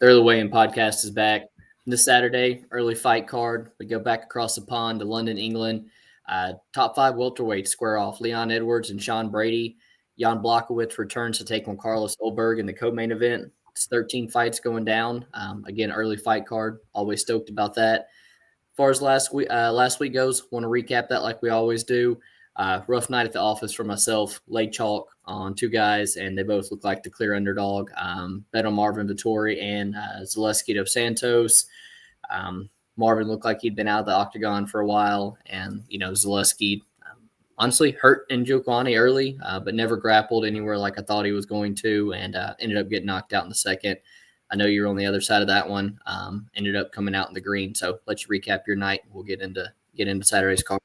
The Early Weigh-In Podcast is back this Saturday. Early fight card. We go back across the pond to London, England. Top 5 welterweights square off. Leon Edwards and Sean Brady. Jan Blachowicz returns to take on Carlos Ulberg in the co-main event. It's 13 fights going down. Again, early fight card. Always stoked about that. As far as last week goes, want to recap that like we always do. Rough night at the office for myself. Laid chalk on 2 guys, and they both look like the clear underdog. Bet on Marvin Vettori and Zaleski dos Santos. Marvin looked like he'd been out of the octagon for a while, and Zaleski honestly hurt in Njokuani early, but never grappled anywhere like I thought he was going to, and ended up getting knocked out in the second. I know you're on the other side of that one. Ended up coming out in the green. So let you recap your night. We'll get into Saturday's card.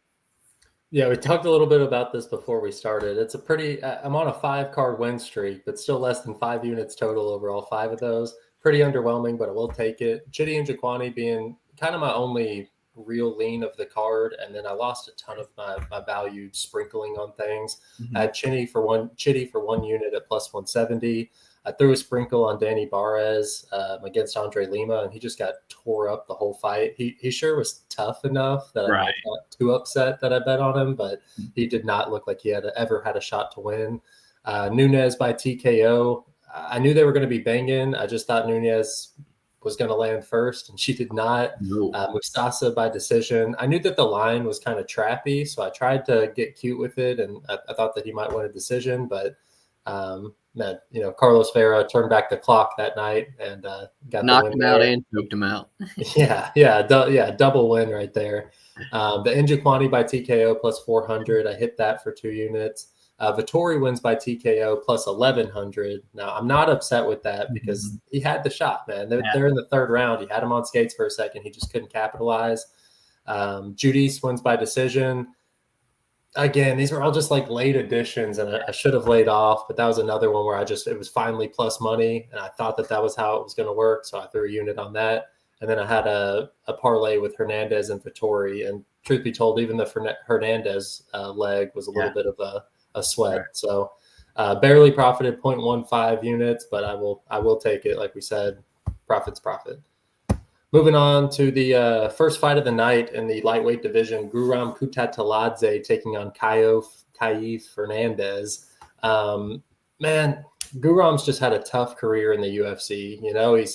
Yeah, we talked a little bit about this before we started. It's I'm on a 5-card win streak, but still less than 5 units total over all 5 of those. Pretty underwhelming, but I will take it. Chidi and Njokuani being kind of my only real lean of the card, and then I lost a ton of my valued sprinkling on things. I had Chidi for one unit at plus 170. I threw a sprinkle on Danny Barres against Andre Lima, and he just got tore up the whole fight. He sure was tough enough that I might not too upset that I bet on him, but he did not look like he had ever had a shot to win. Nunes by TKO. I knew they were going to be banging. I just thought Nunes was going to land first, and she did not. Mustasa by decision. I knew that the line was kind of trappy, so I tried to get cute with it, and I thought that he might win a decision, but man, Carlos Ferreira turned back the clock that night and got knocked the win him out and choked him out. Double win right there. The Njokuani by TKO plus 400. I hit that for 2 units. Vettori wins by TKO plus 1,100. Now, I'm not upset with that because he had the shot, man. They're in the 3rd round. He had him on skates for a second. He just couldn't capitalize. Judice wins by decision. Again, these were all just like late additions, and I should have laid off, but that was another one where it was finally plus money, and I thought that was how it was going to work, so I threw a unit on that. And then I had a parlay with Hernandez and Vettori, and truth be told, even the Hernandez leg was a little bit of a sweat. Right. So barely profited 0.15 units, but I will take it. Like we said, profit's profit. Moving on to the first fight of the night in the lightweight division, Guram Kutateladze taking on Kaif Fernandez. Man, Guram's just had a tough career in the UFC.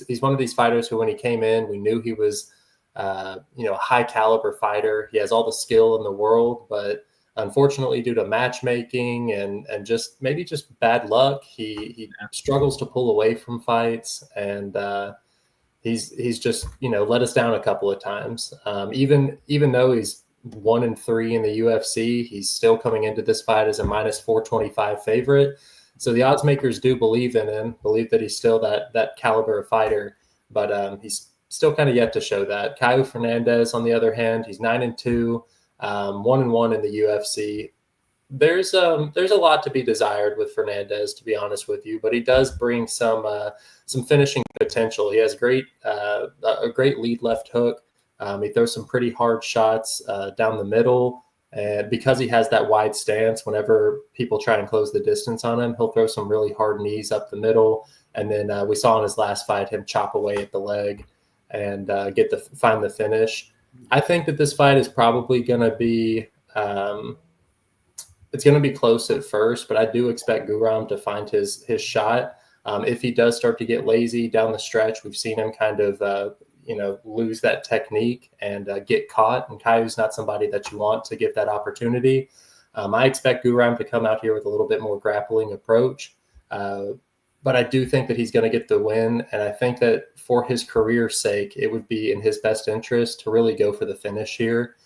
He's one of these fighters who, when he came in, we knew he was, a high caliber fighter. He has all the skill in the world, but unfortunately, due to matchmaking and just bad luck, he struggles to pull away from fights, and he's just let us down a couple of times. Even though he's 1-3 in the UFC, he's still coming into this fight as a minus 425 favorite. So the odds makers do believe in him, believe that he's still that caliber of fighter, but he's still kind of yet to show that. Caio Fernandez, on the other hand, he's 9-2, 1-1 in the UFC. There's a lot to be desired with Fernandez, to be honest with you, but he does bring some finishing potential. He has a great lead left hook. He throws some pretty hard shots down the middle, and because he has that wide stance, whenever people try and close the distance on him, he'll throw some really hard knees up the middle. And then we saw in his last fight him chop away at the leg and find the finish. I think that this fight is probably going to be. It's going to be close at first, but I do expect Guram to find his shot. If he does start to get lazy down the stretch, we've seen him kind of, lose that technique and get caught. And Caio's not somebody that you want to give that opportunity. I expect Guram to come out here with a little bit more grappling approach. But I do think that he's going to get the win. And I think that for his career's sake, it would be in his best interest to really go for the finish here.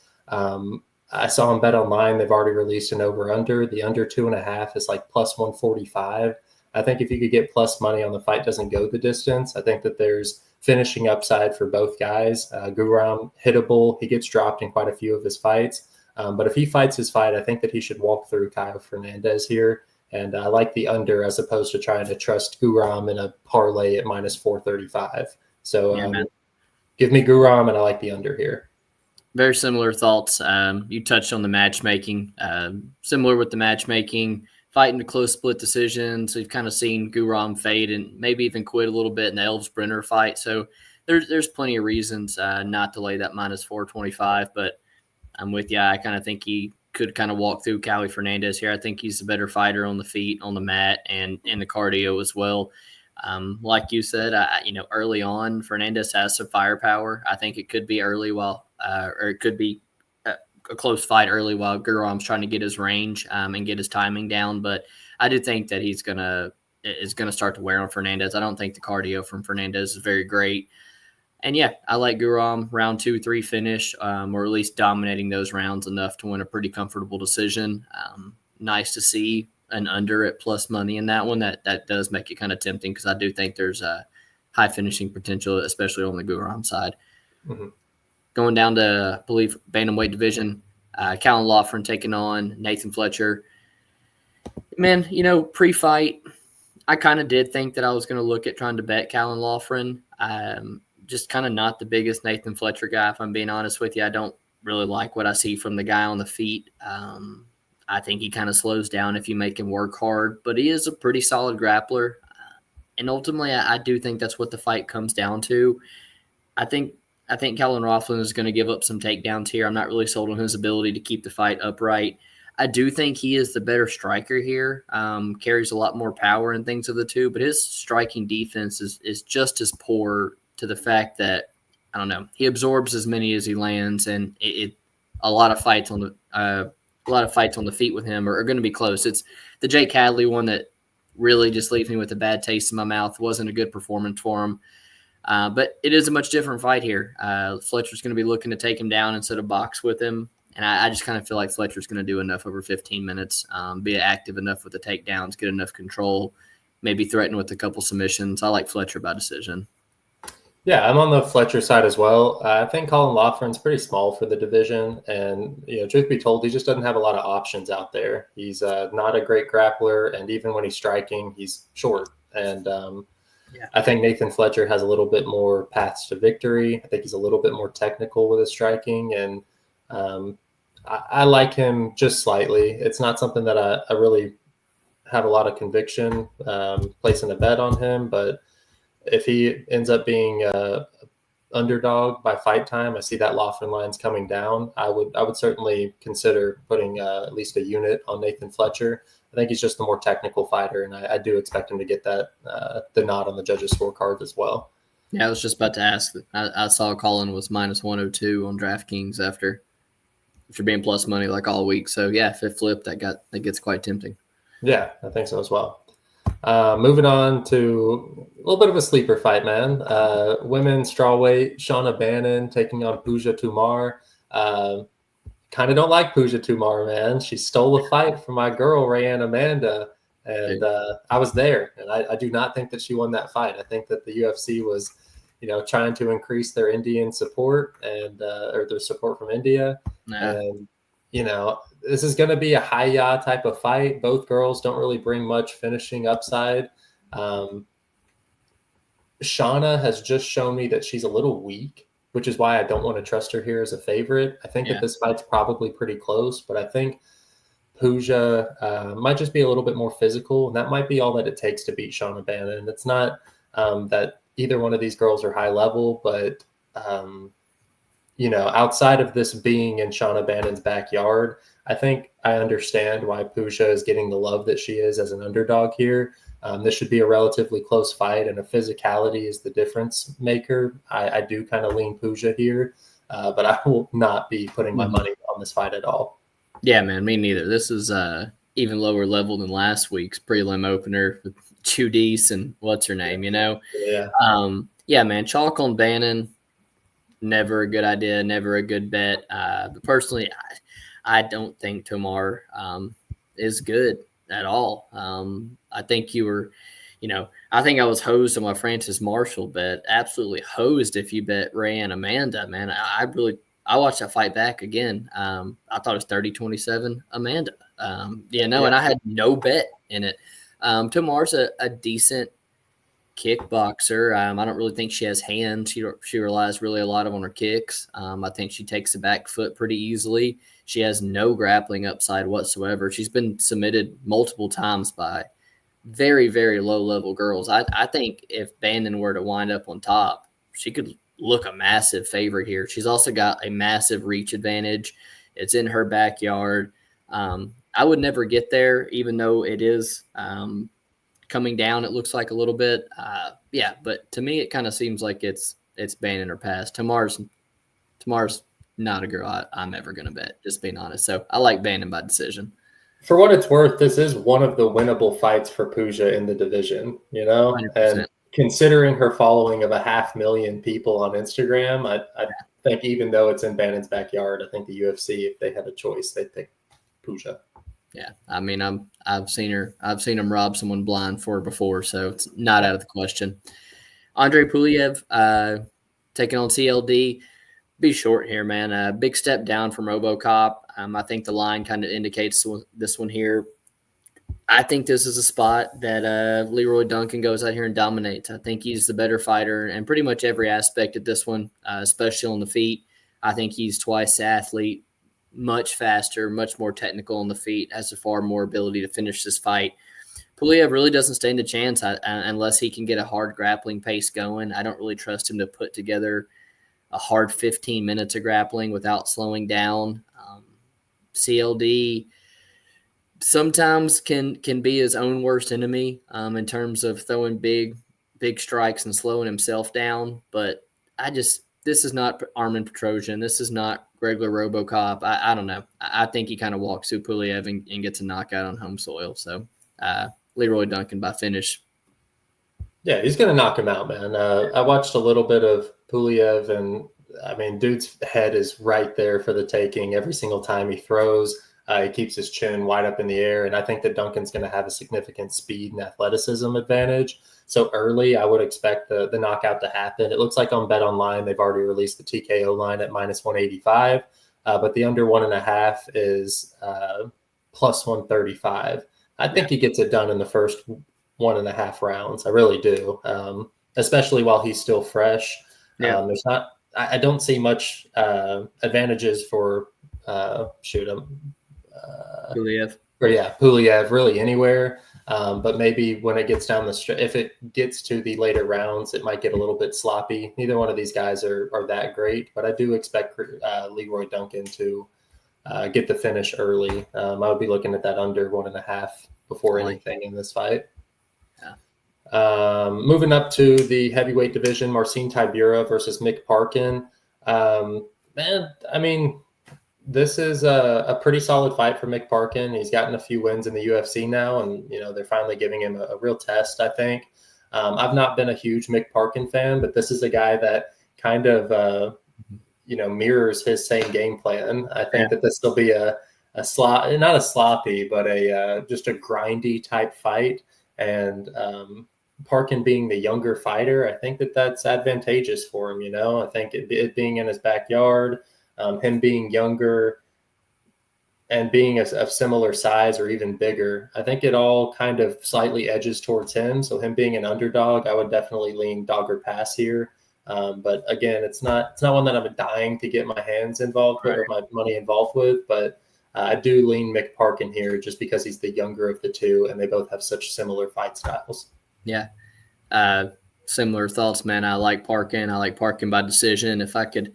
I saw him bet online. They've already released an over-under. The under 2.5 is like plus 145. I think if you could get plus money on the fight doesn't go the distance, I think that there's finishing upside for both guys. Guram, hittable. He gets dropped in quite a few of his fights. But if he fights his fight, I think that he should walk through Caio Fernandez here. And I like the under as opposed to trying to trust Guram in a parlay at minus 435. So give me Guram, and I like the under here. Very similar thoughts. You touched on the matchmaking. Similar with the matchmaking. fighting a close split decision. So you've kind of seen Guram fade and maybe even quit a little bit in the Elves Brenner fight. So there's plenty of reasons not to lay that minus 425. But I'm with you. I kind of think he could kind of walk through Cali Fernandez here. I think he's a better fighter on the feet, on the mat, and in the cardio as well. Like you said, early on, Fernandez has some firepower. I think it could be early or it could be a close fight early while Guram's trying to get his range and get his timing down. But I do think that is gonna start to wear on Fernandez. I don't think the cardio from Fernandez is very great. And yeah, I like Guram round 2-3 finish, or at least dominating those rounds enough to win a pretty comfortable decision. Nice to see an under at plus money in that one. That does make it kind of tempting because I do think there's a high finishing potential, especially on the Guram side. Mm-hmm. Going down to, I believe, bantamweight division, Callan Loughran taking on Nathan Fletcher. Man, pre-fight, I kind of did think that I was going to look at trying to bet Callan Loughran. Just kind of not the biggest Nathan Fletcher guy, if I'm being honest with you. I don't really like what I see from the guy on the feet. I think he kind of slows down if you make him work hard, but he is a pretty solid grappler. And ultimately, I do think that's what the fight comes down to. I think Callan Loughran is going to give up some takedowns here. I'm not really sold on his ability to keep the fight upright. I do think he is the better striker here, carries a lot more power and things of the two, but his striking defense is just as poor to the fact that, I don't know, he absorbs as many as he lands, and a lot of fights on the feet with him are going to be close. It's the Jake Hadley one that really just leaves me with a bad taste in my mouth. Wasn't a good performance for him. But it is a much different fight here. Fletcher's going to be looking to take him down instead of box with him. And I just kind of feel like Fletcher's going to do enough over 15 minutes, be active enough with the takedowns, get enough control, maybe threaten with a couple submissions. I like Fletcher by decision. Yeah, I'm on the Fletcher side as well. I think Callan Loughran's pretty small for the division. And, truth be told, he just doesn't have a lot of options out there. He's not a great grappler. And even when he's striking, he's short. And I think Nathan Fletcher has a little bit more paths to victory. I think he's a little bit more technical with his striking. And I like him just slightly. It's not something that I really have a lot of conviction placing a bet on him. But if he ends up being underdog by fight time, I see that Loughran line's coming down. I would certainly consider putting at least a unit on Nathan Fletcher. I think he's just the more technical fighter, and I do expect him to get that the nod on the judges' scorecard as well. Yeah, I was just about to ask. I saw Colin was minus 102 on DraftKings after being plus money like all week. So yeah, if it flipped, that gets quite tempting. Yeah, I think so as well. Moving on to a little bit of a sleeper fight, man. Women's strawweight, Shauna Bannon taking on Pooja Tumar. Kind of don't like Pooja Tumar, man. She stole the fight from my girl, Rayanne Amanda. And I was there, and I do not think that she won that fight. I think that the UFC was, trying to increase their Indian support or their support from India. Nah. And, this is going to be a high-ya type of fight. Both girls don't really bring much finishing upside. Shauna has just shown me that she's a little weak, which is why I don't want to trust her here as a favorite. I think that this fight's probably pretty close, but I think Pooja might just be a little bit more physical, and that might be all that it takes to beat Shauna Bannon. It's not that either one of these girls are high level, but outside of this being in Shauna Bannon's backyard, I think I understand why Pooja is getting the love that she is as an underdog here. This should be a relatively close fight, and if physicality is the difference maker, I do kind of lean Pooja here, but I will not be putting my money on this fight at all. Yeah, man, me neither. This is even lower level than last week's prelim opener with Judice and what's her name, Yeah. Yeah, man, chalk on Bannon, never a good idea, never a good bet. But personally, I don't think Tomar is good at all. I think you were, I think I was hosed on my Francis Marshall bet. Absolutely hosed if you bet Rayanne Amanda, man. I watched that fight back again. I thought it was 30-27 Amanda. And I had no bet in it. Tomar's a decent kickboxer. I don't really think she has hands. She relies really a lot on her kicks. I think she takes the back foot pretty easily. She has no grappling upside whatsoever. She's been submitted multiple times by very, very low level girls. I think if Bandon were to wind up on top, she could look a massive favorite here. She's also got a massive reach advantage. It's in her backyard. I would never get there, even though it is coming down. It looks like a little bit. Yeah, but to me, it kind of seems like it's Bandon or pass. Tamar's not a girl I'm ever going to bet, just being honest. So I like Bandon by decision. For what it's worth, this is one of the winnable fights for Pooja in the division, you know? 100%. And considering her following of 500,000 people on Instagram, I think even though it's in Bannon's backyard, I think the UFC, if they had a choice, they'd pick Pooja. Yeah, I mean, I've seen him rob someone blind for her before, so it's not out of the question. Andre Puliev taking on CLD. Be short here, man. Big step down from RoboCop. I think the line kind of indicates this one here. I think this is a spot that Leroy Duncan goes out here and dominates. I think he's the better fighter in pretty much every aspect of this one, especially on the feet. I think he's twice the athlete, much faster, much more technical on the feet, has a far more ability to finish this fight. Puliev really doesn't stand a chance unless he can get a hard grappling pace going. I don't really trust him to put together a hard 15 minutes of grappling without slowing down. CLD sometimes can be his own worst enemy in terms of throwing big strikes and slowing himself down. But this is not Armin Petrosian. This is not regular RoboCop. I don't know. I think he kind of walks through Puliev and gets a knockout on home soil. So Leroy Duncan by finish. Yeah, he's going to knock him out, man. I watched a little bit of Puliev, and I mean, dude's head is right there for the taking every single time he throws. He keeps his chin wide up in the air, and I think that Duncan's going to have a significant speed and athleticism advantage. So early, I would expect the knockout to happen. It looks like on Bet Online, they've already released the TKO line at minus 185, but the under 1.5 is plus 135. I think he gets it done in the first 1.5 rounds. I really do, especially while he's still fresh. Yeah. I don't see much advantages for Puliev. Puliev really anywhere. But maybe when it gets down the stretch, if it gets to the later rounds, it might get a little bit sloppy. Neither one of these guys are that great, but I do expect Leroy Duncan to get the finish early. I would be looking at that under 1.5 before anything in this fight. Moving up to the heavyweight division, Marcin Tybura versus Mick Parkin. Man, I mean, this is a pretty solid fight for Mick Parkin. He's gotten a few wins in the UFC now, and they're finally giving him a real test, I think. I've not been a huge Mick Parkin fan, but this is a guy that kind of mirrors his same game plan. I think that this will be not a sloppy, but just a grindy type fight. And Parkin being the younger fighter, I think that's advantageous for him. I think it being in his backyard, him being younger and being of similar size or even bigger, I think it all kind of slightly edges towards him. So him being an underdog, I would definitely lean dog or pass here. But again, it's not one that I'm dying to get my hands involved with or my money involved with. But I do lean Mick Parkin here just because he's the younger of the two, and they both have such similar fight styles. Yeah. Similar thoughts, man. I like Parkin. I like Parkin by decision. If I could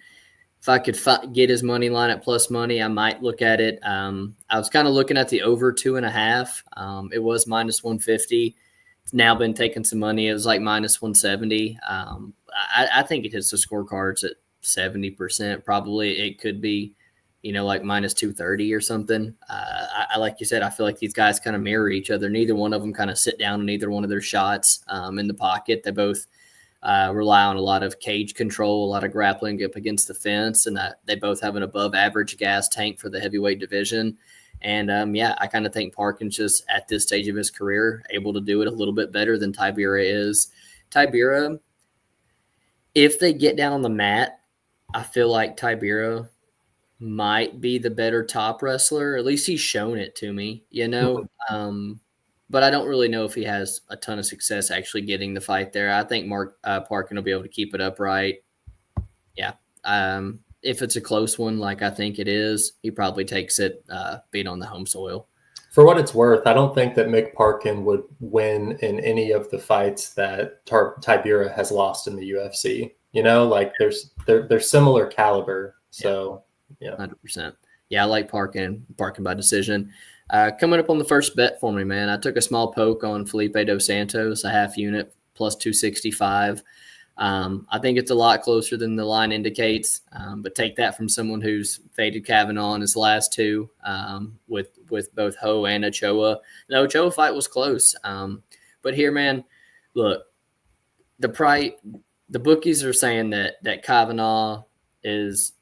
get his money line at plus money, I might look at it. I was kind of looking at the over 2.5. It was minus 150. It's now been taking some money. It was like minus 170. I think it hits the scorecards at 70%. Probably it could be, like minus 230 or something. I like you said, I feel like these guys kind of mirror each other. Neither one of them kind of sit down on either one of their shots in the pocket. They both rely on a lot of cage control, a lot of grappling up against the fence, and they both have an above average gas tank for the heavyweight division. And I kind of think Parkin's just at this stage of his career able to do it a little bit better than Tybura is. Tybura, if they get down on the mat, I feel like Tybura might be the better top wrestler. At least he's shown it to me, but I don't really know if he has a ton of success actually getting the fight there. I think Mark Parkin will be able to keep it upright. Yeah. If it's a close one, like I think it is, he probably takes it being on the home soil. For what it's worth, I don't think that Mick Parkin would win in any of the fights that Tybura has lost in the UFC. You know, like they're similar caliber. So yeah, 100%. Yeah, I like Parkin by decision. Coming up on the first bet for me, man, I took a small poke on Felipe Dos Santos, a half unit plus 265. I think it's a lot closer than the line indicates, but take that from someone who's faded Kavanaugh in his last two with both Ho and Ochoa. The Ochoa fight was close, but here, man, look, the bookies are saying that Kavanaugh is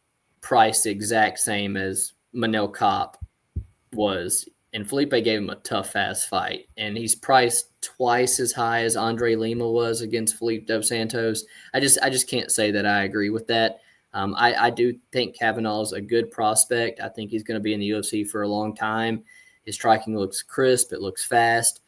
priced the exact same as Manel Kopp was, and Felipe gave him a tough ass fight, and he's priced twice as high as Andre Lima was against Felipe Dos Santos. I just can't say that I agree with that. I do think Kavanaugh's a good prospect. I think he's going to be in the UFC for a long time. His striking looks crisp. It looks fast.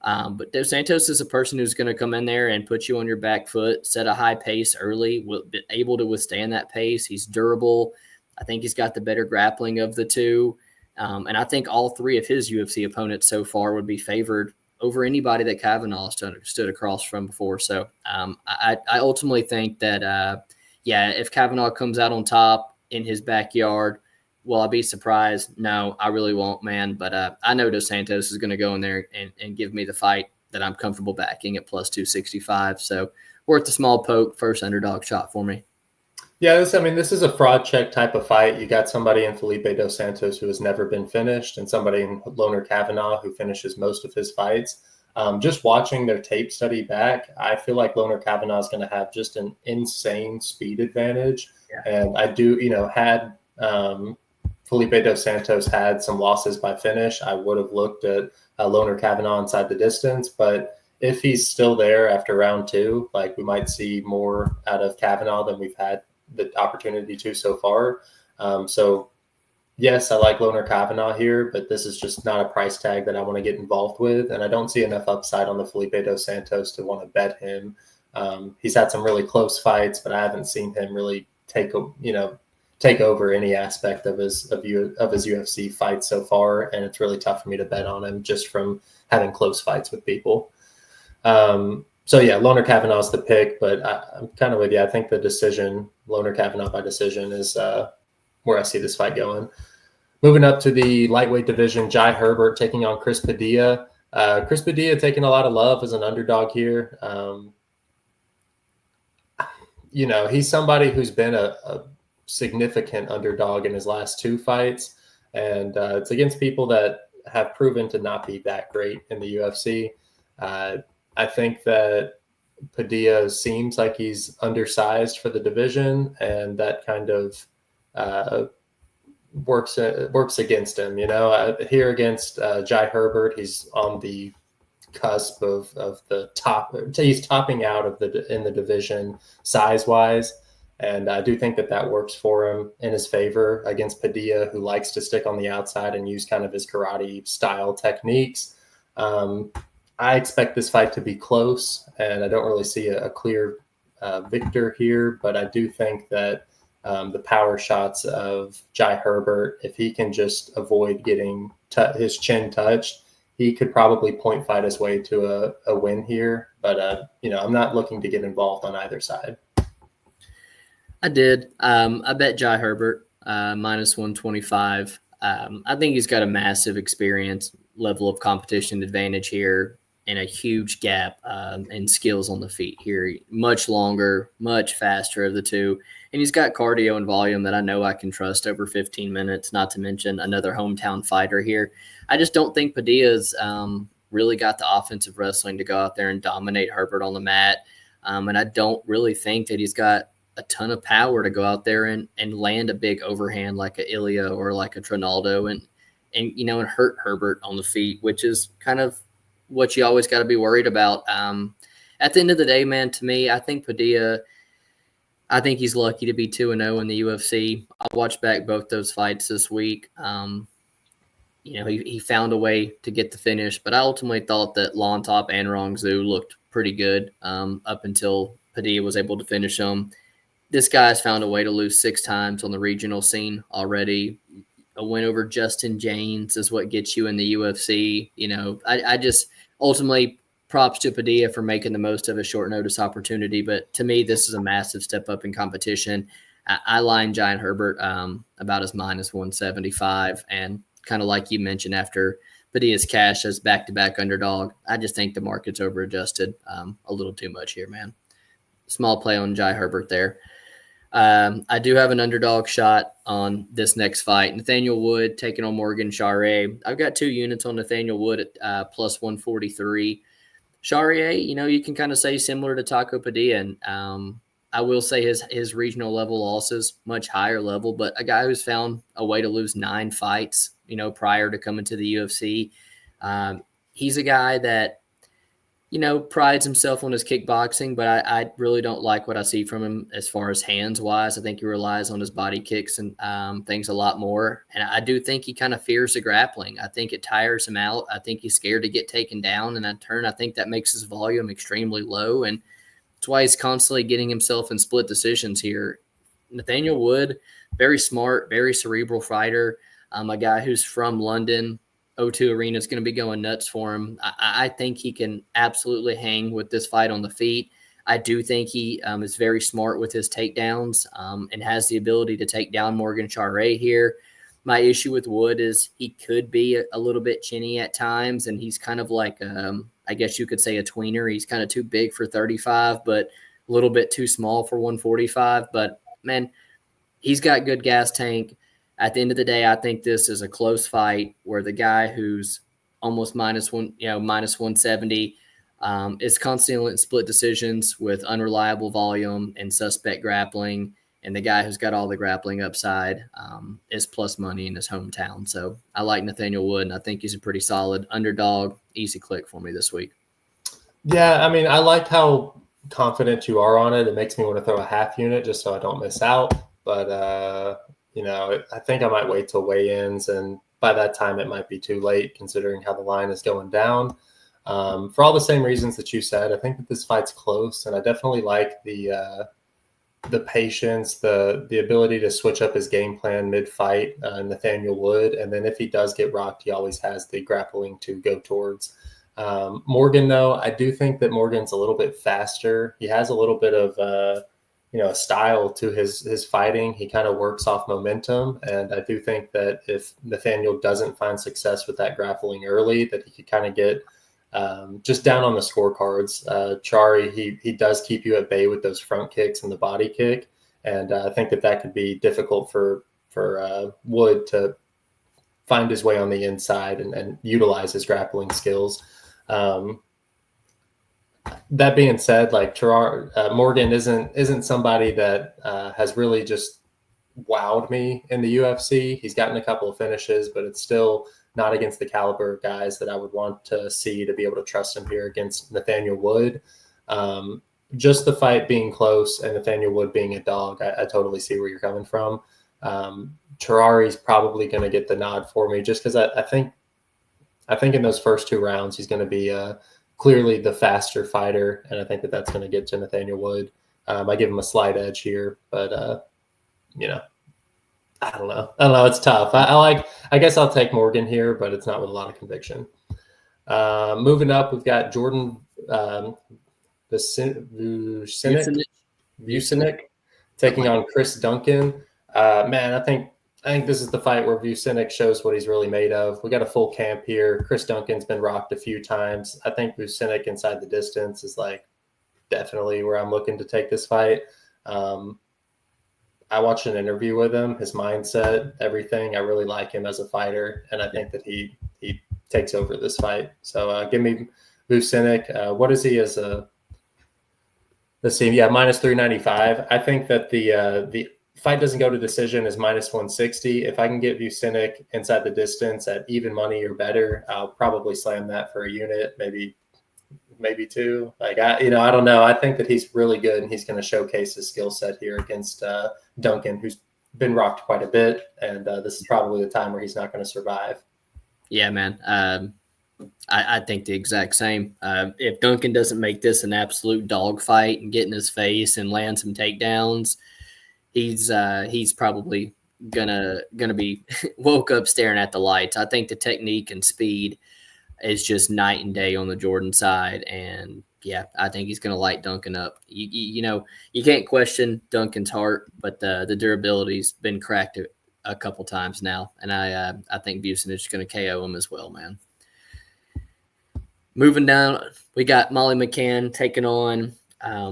But Dos Santos is a person who's going to come in there and put you on your back foot, set a high pace early, will be able to withstand that pace. He's durable. I think he's got the better grappling of the two. And I think all three of his UFC opponents so far would be favored over anybody that Kavanaugh stood across from before. So I ultimately think that, if Kavanaugh comes out on top in his backyard, will I be surprised? No, I really won't, man. But I know Dos Santos is going to go in there and give me the fight that I'm comfortable backing at plus 265. So worth the small poke, first underdog shot for me. Yeah, this is a fraud check type of fight. You got somebody in Felipe Dos Santos who has never been finished, and somebody in Loner Kavanagh who finishes most of his fights. Just watching their tape study back, I feel like Loner Kavanagh is going to have just an insane speed advantage. Yeah. And I do, had Felipe Dos Santos had some losses by finish, I would have looked at Loner Kavanagh inside the distance. But if he's still there after round two, like we might see more out of Kavanagh than we've had the opportunity to so far. So yes, I like Loner Kavanagh here, but this is just not a price tag that I want to get involved with. And I don't see enough upside on the Felipe Dos Santos to want to bet him. He's had some really close fights, but I haven't seen him really take over any aspect of his UFC fights so far. And it's really tough for me to bet on him just from having close fights with people. So yeah, Loner Kavanagh's the pick, but I'm kind of with you. I think the decision, Loner Kavanagh by decision, is where I see this fight going. Moving up to the lightweight division, Jai Herbert taking on Chris Padilla. Chris Padilla taking a lot of love as an underdog here. He's somebody who's been a significant underdog in his last two fights, and it's against people that have proven to not be that great in the UFC. I think that Padilla seems like he's undersized for the division, and that kind of works against him. Here against Jai Herbert, he's on the cusp of the top. He's topping out in the division size wise, and I do think that works for him in his favor against Padilla, who likes to stick on the outside and use kind of his karate style techniques. I expect this fight to be close, and I don't really see a clear victor here, but I do think that the power shots of Jai Herbert, if he can just avoid getting his chin touched, he could probably point fight his way to a win here. But, I'm not looking to get involved on either side. I did. I bet Jai Herbert minus 125. I think he's got a massive experience level of competition advantage here and a huge gap in skills on the feet here. Much longer, much faster of the two. And he's got cardio and volume that I know I can trust over 15 minutes, not to mention another hometown fighter here. I just don't think Padilla's really got the offensive wrestling to go out there and dominate Herbert on the mat. And I don't really think that he's got a ton of power to go out there and land a big overhand like a Ilya or like a Trinaldo and hurt Herbert on the feet, which is kind of what you always got to be worried about. At the end of the day, man, to me, I think Padilla, I think he's lucky to be 2-0 in the UFC. I watched back both those fights this week. he found a way to get the finish, but I ultimately thought that Lontop and Rongzhu looked pretty good up until Padilla was able to finish him. This guy's found a way to lose 6 times on the regional scene already. A win over Justin James is what gets you in the UFC. I just ultimately props to Padilla for making the most of a short notice opportunity. But to me, this is a massive step up in competition. I line Giant Herbert about as minus 175. And kind of like you mentioned, after Padilla's cash as back-to-back underdog, I just think the market's overadjusted a little too much here, man. Small play on Giant Herbert there. I do have an underdog shot on this next fight. Nathaniel Wood taking on Morgan Charrier. I've got 2 units on Nathaniel Wood at plus 143. Charrier, you can kind of say similar to Taco Padilla. And I will say his regional level losses, much higher level, but a guy who's found a way to lose 9 fights, prior to coming to the UFC. He's a guy that prides himself on his kickboxing, but I really don't like what I see from him as far as hands-wise. I think he relies on his body kicks and things a lot more. And I do think he kind of fears the grappling. I think it tires him out. I think he's scared to get taken down. And in turn, I think that makes his volume extremely low. And that's why he's constantly getting himself in split decisions here. Nathaniel Wood, very smart, very cerebral fighter, a guy who's from London. O2 Arena is going to be going nuts for him. I think he can absolutely hang with this fight on the feet. I do think he is very smart with his takedowns and has the ability to take down Morgan Charrier here. My issue with Wood is he could be a little bit chinny at times, and he's kind of like, I guess you could say, a tweener. He's kind of too big for 35, but a little bit too small for 145. But, man, he's got good gas tank. At the end of the day, I think this is a close fight where the guy who's almost minus 170 is constantly in split decisions with unreliable volume and suspect grappling. And the guy who's got all the grappling upside is plus money in his hometown. So I like Nathaniel Wood, and I think he's a pretty solid underdog. Easy click for me this week. Yeah, I mean, I like how confident you are on it. It makes me want to throw a half unit just so I don't miss out. But, I think I might wait till weigh-ins, and by that time it might be too late considering how the line is going down. For all the same reasons that you said, I think that this fight's close, and I definitely like the patience, the ability to switch up his game plan mid-fight, Nathaniel Wood. And then if he does get rocked, he always has the grappling to go towards. Morgan, though, I do think that Morgan's a little bit faster. He has a little bit of a style to his fighting. He kind of works off momentum. And I do think that if Nathaniel doesn't find success with that grappling early, that he could kind of get just down on the scorecards. Chari, he does keep you at bay with those front kicks and the body kick. And I think that could be difficult for Wood to find his way on the inside and utilize his grappling skills. That being said, like Morgan isn't somebody that has really just wowed me in the UFC. He's gotten a couple of finishes, but it's still not against the caliber of guys that I would want to see to be able to trust him here against Nathaniel Wood. Just the fight being close and Nathaniel Wood being a dog, I totally see where you're coming from. Terrari's probably going to get the nod for me just because I think in those first 2 rounds he's going to be clearly the faster fighter, and I think that's going to get to Nathaniel Wood. I give him a slight edge here, but I don't know. It's tough. I guess I'll take Morgan here, but it's not with a lot of conviction. Moving up, we've got Jordan Vucinic taking on Chris Duncan. Man, I think this is the fight where Vucinic shows what he's really made of. We got a full camp here. Chris Duncan's been rocked a few times. I think Vucinic inside the distance is like definitely where I'm looking to take this fight. I watched an interview with him, his mindset, everything. I really like him as a fighter, and I think that he takes over this fight. So give me Vucinic. What is he as a – let's see. Yeah, minus 395. I think that the fight doesn't go to decision is minus 160. If I can get Vucinic inside the distance at even money or better, I'll probably slam that for a unit, maybe 2. Like I don't know. I think that he's really good, and he's going to showcase his skill set here against Duncan, who's been rocked quite a bit, and this is probably the time where he's not going to survive. Yeah, man. I think the exact same. If Duncan doesn't make this an absolute dogfight and get in his face and land some takedowns, he's probably gonna be woke up staring at the lights. I think the technique and speed is just night and day on the Jordan side, and yeah, I think he's gonna light Duncan up. You know, you can't question Duncan's heart, but the durability's been cracked a couple times now, and I think Busen is going to KO him as well, man. Moving down, we got Molly McCann taking on how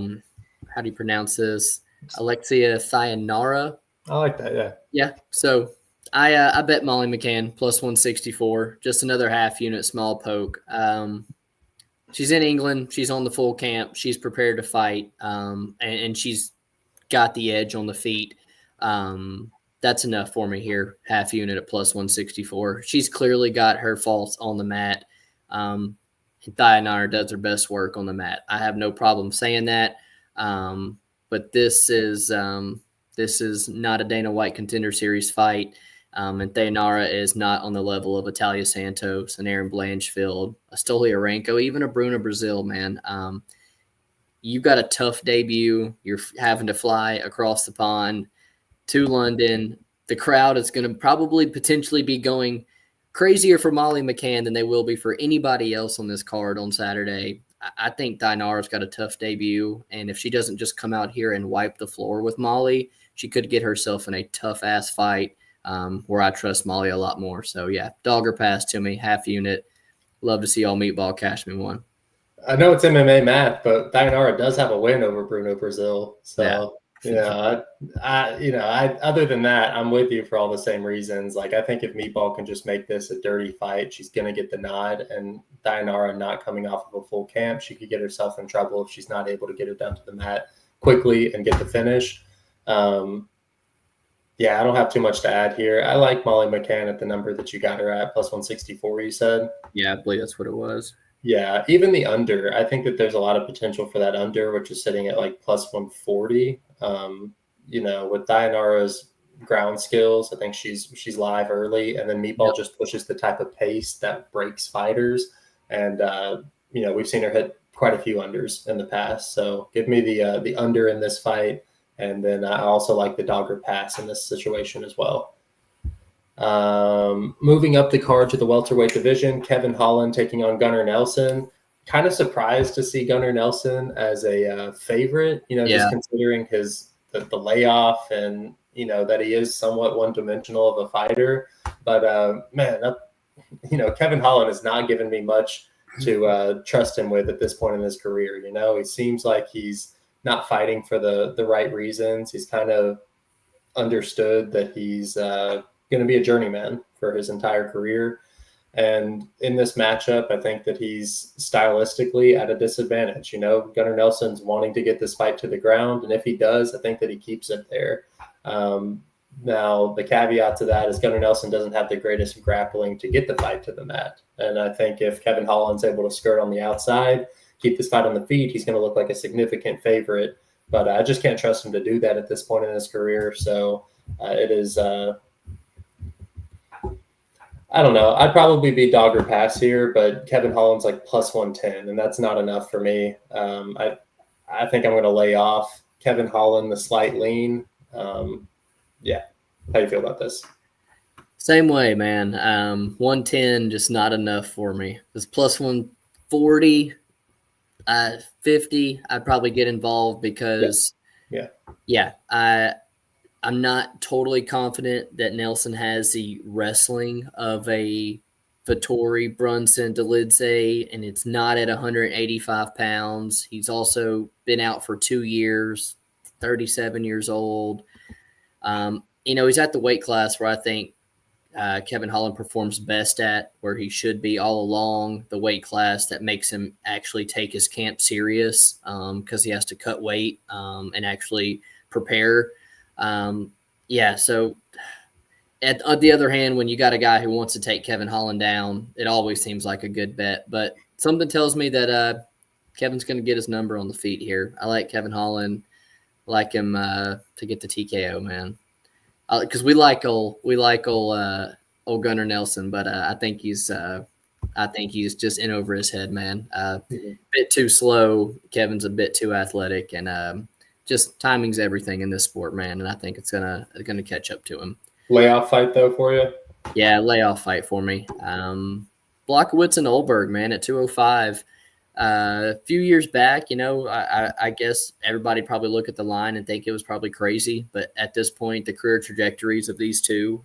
do you pronounce this? Alexia Thayanara. I like that. Yeah. Yeah. So I bet Molly McCann plus 164, just another half unit small poke. She's in England. She's on the full camp. She's prepared to fight, and she's got the edge on the feet. That's enough for me here. Half unit at plus 164. She's clearly got her faults on the mat. Thayanara does her best work on the mat. I have no problem saying that. But this is not a Dana White Contender Series fight. And Thayanara is not on the level of Italia Santos and Aaron Blanchfield, a Stoliarenko, even a Bruna Brazil, man. You've got a tough debut. You're having to fly across the pond to London. The crowd is going to probably potentially be going crazier for Molly McCann than they will be for anybody else on this card on Saturday. I think Thayanara's got a tough debut, and if she doesn't just come out here and wipe the floor with Molly, she could get herself in a tough-ass fight where I trust Molly a lot more. So, yeah, dogger pass to me, half unit. Love to see all Meatball cash me one. I know it's MMA math, but Thayanara does have a win over Bruno Brazil. So, yeah. Other than that, I'm with you for all the same reasons. Like, I think if Meatball can just make this a dirty fight, she's going to get the nod. And Thayanara not coming off of a full camp, she could get herself in trouble if she's not able to get it down to the mat quickly and get the finish. Yeah, I don't have too much to add here. I like Molly McCann at the number that you got her at, plus 164, you said? Yeah, I believe that's what it was. Yeah, even the under, I think that there's a lot of potential for that under, which is sitting at like plus 140. With Thayanara's ground skills, I think she's live early, and then Meatball just pushes the type of pace that breaks fighters. And we've seen her hit quite a few unders in the past. So give me the under in this fight, and then I also like the dogger pass in this situation as well. Moving up the card to the welterweight division, Kevin Holland taking on Gunnar Nelson. Kind of surprised to see Gunnar Nelson as a favorite, just considering the layoff and, that he is somewhat one-dimensional of a fighter. But, Kevin Holland has not given me much to trust him with at this point in his career. He seems like he's not fighting for the right reasons. He's kind of understood that he's going to be a journeyman for his entire career. And in this matchup, I think that he's stylistically at a disadvantage. Gunnar Nelson's wanting to get this fight to the ground. And if he does, I think that he keeps it there. Now, the caveat to that is Gunnar Nelson doesn't have the greatest grappling to get the fight to the mat. And I think if Kevin Holland's able to skirt on the outside, keep this fight on the feet, he's going to look like a significant favorite. But I just can't trust him to do that at this point in his career. So it is I don't know. I'd probably be dogger pass here, but Kevin Holland's like plus 110, and that's not enough for me. I think I'm going to lay off Kevin Holland, the slight lean. Yeah. How do you feel about this? Same way, man. 110, just not enough for me. It's plus 140, 50. I'd probably get involved because, I'm not totally confident that Nelson has the wrestling of a Vettori, Brunson, Dolidze, and it's not at 185 pounds. He's also been out for 2 years, 37 years old. He's at the weight class where I think Kevin Holland performs best at, where he should be all along, the weight class that makes him actually take his camp serious because he has to cut weight and actually prepare. So at the other hand, when you got a guy who wants to take Kevin Holland down, it always seems like a good bet. But something tells me that Kevin's going to get his number on the feet here. I like Kevin Holland. I like him to get the TKO, man. Because we like old old Gunnar Nelson, but I think he's just in over his head, man. Bit too slow. Kevin's a bit too athletic, and just timing's everything in this sport, man. And I think it's gonna catch up to him. Layoff fight though for you? Yeah, layoff fight for me. Blockowitz and Olberg, man, at 205. A few years back, I guess everybody probably look at the line and think it was probably crazy. But at this point, the career trajectories of these two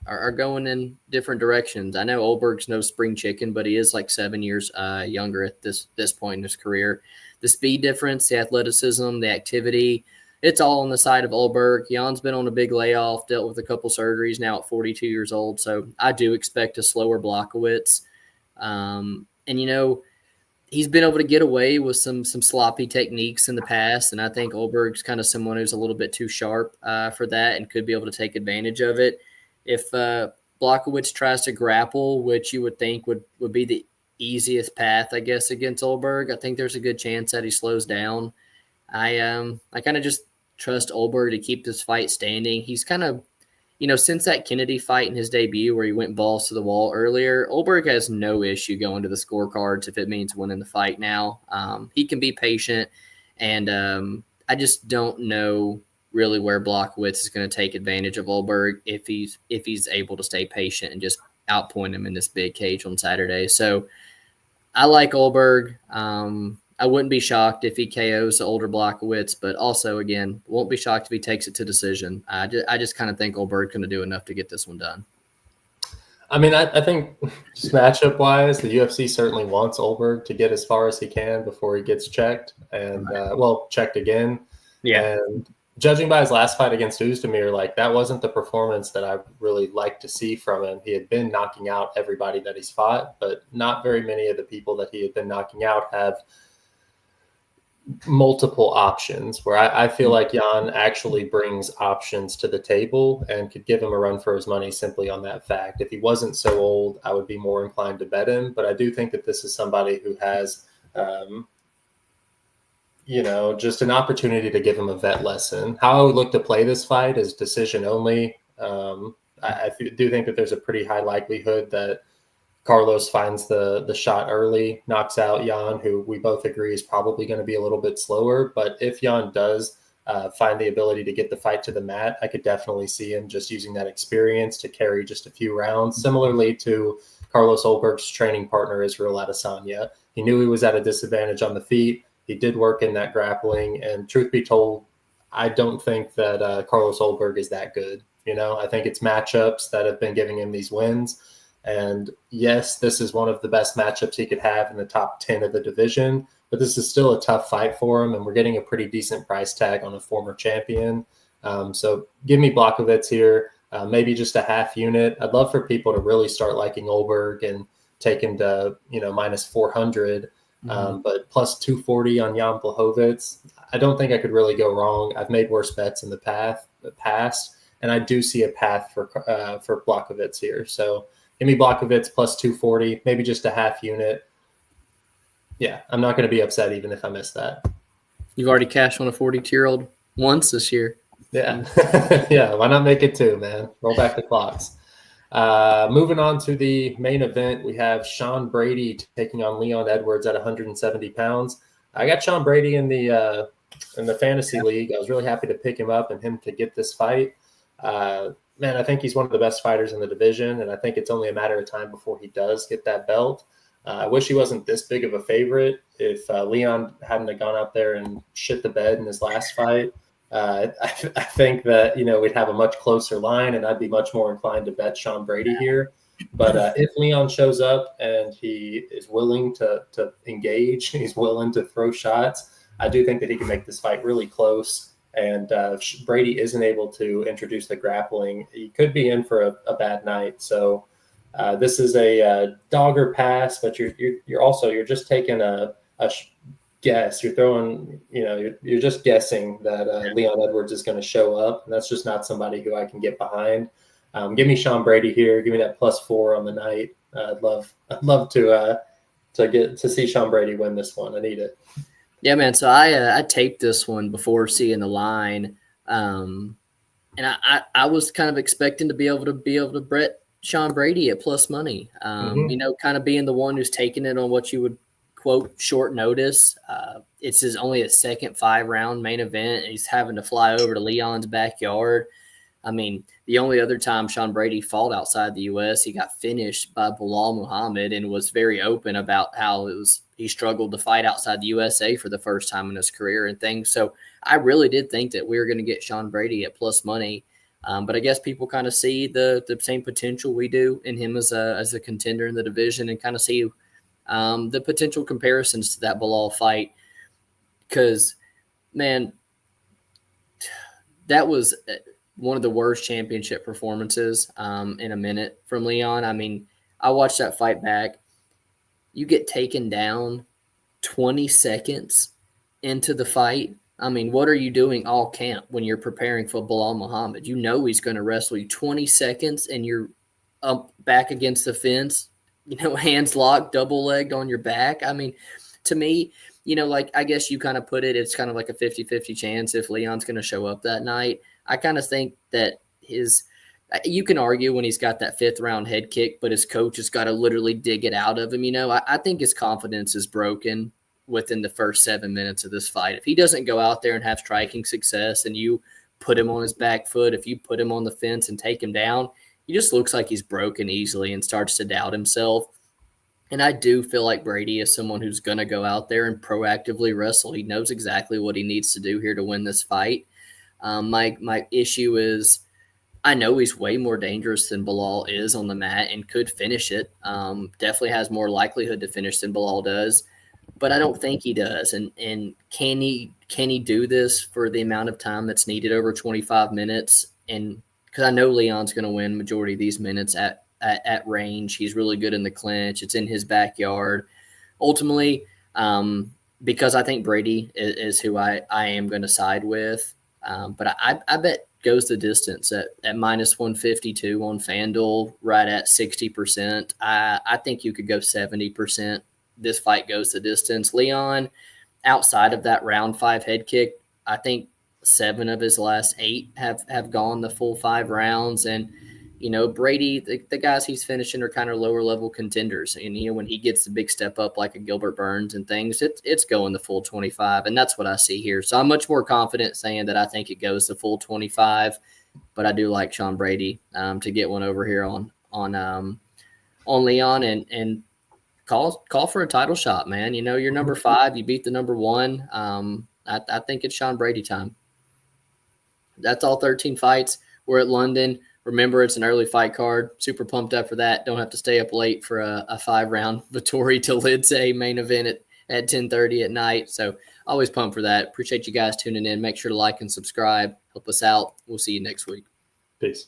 are going in different directions. I know Olberg's no spring chicken, but he is like 7 years younger at this point in his career. The speed difference, the athleticism, the activity, it's all on the side of Olberg. Jan's been on a big layoff, dealt with a couple surgeries now at 42 years old. So I do expect a slower Blockowitz. And he's been able to get away with some sloppy techniques in the past, and I think Olberg's kind of someone who's a little bit too sharp for that and could be able to take advantage of it. If Blockowitz tries to grapple, which you would think would be the easiest path, I guess, against Olberg, I think there's a good chance that he slows down. I kind of just trust Olberg to keep this fight standing. He's kind of since that Kennedy fight in his debut where he went balls to the wall earlier, Olberg has no issue going to the scorecards if it means winning the fight now. He can be patient, and I just don't know really where Blockowitz is going to take advantage of Olberg if he's able to stay patient and just outpoint him in this big cage on Saturday. So I like Olberg. I wouldn't be shocked if he KOs the older Blockowitz, but also, again, won't be shocked if he takes it to decision. I just kind of think Olberg's going to do enough to get this one done. I mean, I think just matchup-wise, the UFC certainly wants Olberg to get as far as he can before he gets checked and, checked again. Yeah. And judging by his last fight against Oezdemir, like that wasn't the performance that I really liked to see from him. He had been knocking out everybody that he's fought, but not very many of the people that he had been knocking out have multiple options, where I feel like Jan actually brings options to the table and could give him a run for his money simply on that fact. If he wasn't so old, I would be more inclined to bet him. But I do think that this is somebody who has, just an opportunity to give him a vet lesson. How I would look to play this fight is decision only. I do think that there's a pretty high likelihood that Carlos finds the shot early, knocks out Jan, who we both agree is probably going to be a little bit slower. But if Jan does find the ability to get the fight to the mat, I could definitely see him just using that experience to carry just a few rounds, similarly to Carlos Olberg's training partner, Israel Adesanya. He knew he was at a disadvantage on the feet. He did work in that grappling. And truth be told, I don't think that Carlos Olberg is that good. I think it's matchups that have been giving him these wins. And yes, this is one of the best matchups he could have in the top 10 of the division, but this is still a tough fight for him, and we're getting a pretty decent price tag on a former champion. So give me Blockowitz here, maybe just a half unit. I'd love for people to really start liking Olberg and take him to, minus 400, but plus 240 on Jan Blachowicz. I don't think I could really go wrong. I've made worse bets in the past, and I do see a path for Blockowitz here. So give me Blockowitz plus 240, maybe just a half unit. Yeah, I'm not going to be upset even if I miss that. You've already cashed on a 42-year-old once this year. Yeah. Yeah, why not make it two, man? Roll back the clocks. Moving on to the main event, we have Sean Brady taking on Leon Edwards at 170 pounds. I got Sean Brady in the fantasy league. I was really happy to pick him up and him to get this fight. Man, I think he's one of the best fighters in the division, and I think it's only a matter of time before he does get that belt. I wish he wasn't this big of a favorite. If Leon hadn't have gone out there and shit the bed in his last fight, I think that, we'd have a much closer line, and I'd be much more inclined to bet Sean Brady here. But if Leon shows up and he is willing to engage, he's willing to throw shots, I do think that he can make this fight really close. And if Brady isn't able to introduce the grappling, he could be in for a bad night. So this is a dogger pass, but you're just taking a guess. You're throwing, you're just guessing that Leon Edwards is going to show up, and that's just not somebody who I can get behind. Give me Sean Brady here. Give me that +4 on the night. I'd love to see Sean Brady win this one. I need it. Yeah, man. So I taped this one before seeing the line, and I was kind of expecting to be able to bet Sean Brady at plus money. Mm-hmm. Kind of being the one who's taking it on what you would quote short notice. It's only a second 5-round main event. He's having to fly over to Leon's backyard. I mean, the only other time Sean Brady fought outside the U.S., he got finished by Bilal Muhammad and was very open about how he struggled to fight outside the USA for the first time in his career and things. So I really did think that we were going to get Sean Brady at plus money. But I guess people kind of see the same potential we do in him as a contender in the division and kind of see the potential comparisons to that Bilal fight. Because, man, that was one of the worst championship performances in a minute from Leon. I mean, I watched that fight back. You get taken down 20 seconds into the fight. I mean, what are you doing all camp when you're preparing for Bilal Muhammad? You know he's going to wrestle you 20 seconds and you're up back against the fence, hands locked, double legged on your back. I mean, to me, like I guess you kind of put it, it's kind of like a 50-50 chance if Leon's going to show up that night. I kind of think that you can argue when he's got that 5th-round head kick, but his coach has got to literally dig it out of him. I think his confidence is broken within the first 7 minutes of this fight. If he doesn't go out there and have striking success and you put him on his back foot, if you put him on the fence and take him down, he just looks like he's broken easily and starts to doubt himself. And I do feel like Brady is someone who's going to go out there and proactively wrestle. He knows exactly what he needs to do here to win this fight. My issue is I know he's way more dangerous than Bilal is on the mat and could finish it. Definitely has more likelihood to finish than Bilal does, but I don't think he does. And can he do this for the amount of time that's needed over 25 minutes? And because I know Leon's going to win majority of these minutes at range. He's really good in the clinch. It's in his backyard. Ultimately, because I think Brady is who I am going to side with. But I bet goes the distance at minus 152 on FanDuel, right at 60%. I think you could go 70%. This fight goes the distance. Leon, outside of that round 5 head kick, I think 7 of his last 8 have gone the full 5 rounds. And, Brady, the guys he's finishing are kind of lower level contenders. And, when he gets the big step up like a Gilbert Burns and things, it's going the full 25. And that's what I see here. So I'm much more confident saying that I think it goes the full 25. But I do like Sean Brady to get one over here on Leon and call for a title shot, man. You're number 5. You beat the number 1. I think it's Sean Brady time. That's all 13 fights. We're at London. Remember, it's an early fight card. Super pumped up for that. Don't have to stay up late for a 5-round Vettori to Lidze main event at 10:30 at night. So always pumped for that. Appreciate you guys tuning in. Make sure to like and subscribe. Help us out. We'll see you next week. Peace.